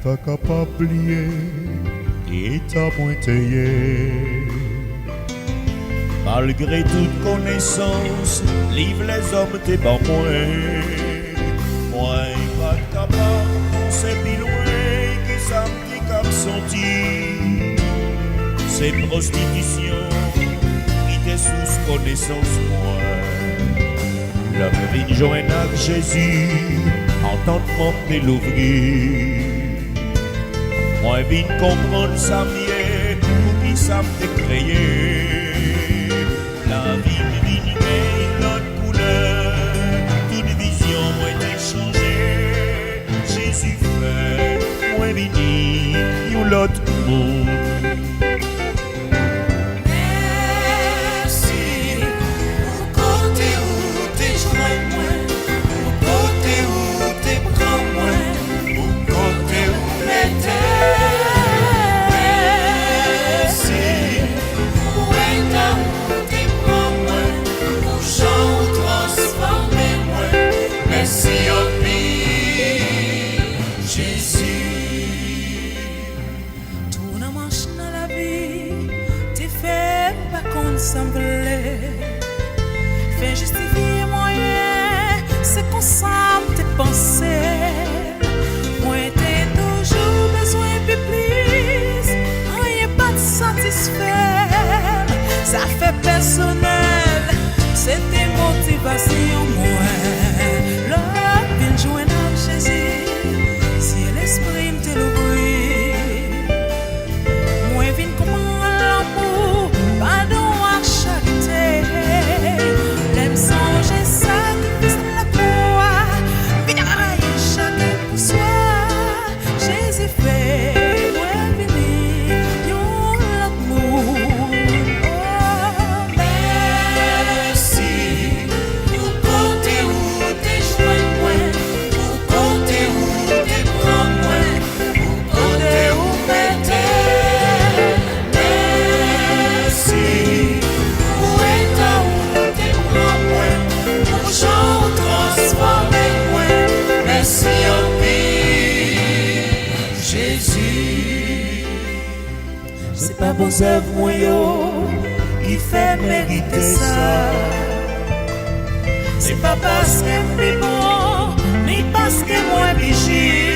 pas capable d'oublier et t'as pointé. Malgré toute connaissance, livre les hommes t'es pas moins. Moi, pas capable, on sait plus loin que ça me dit comme senti. C'est prostitution qui t'est sous connaissance, moi. L'homme vient joindre avec Jésus, entendement de l'ouvrir. Moi, vite comprendre ça mieux, pour qui ça me créé. La vie vient une autre couleur, toute vision moi été changée. Jésus fait, moi vini, une autre monde. Fais justifier moyen, c'est qu'on semble tes pensées. Moi t'es toujours besoin de plus, rien pas de satisfaire. Ça fait personnel, c'est tes motivations. Moi, l'homme vient joindre à Jésus, si l'esprit me te l'ouvrir. Moi vient comment l'amour, pardon. L'aime songer sacrifice de la croix, vinaille chacun pour soi. Jésus fait, ouais, venir, yon l'amour. Oh, merci pour compter où t'es joint moi, pour compter où t'es prends moi, pour compter où m'étais. C'est pas bon œuvre moi qui fait mériter ça. C'est pas parce que c'est bon, ni parce que moi bijou.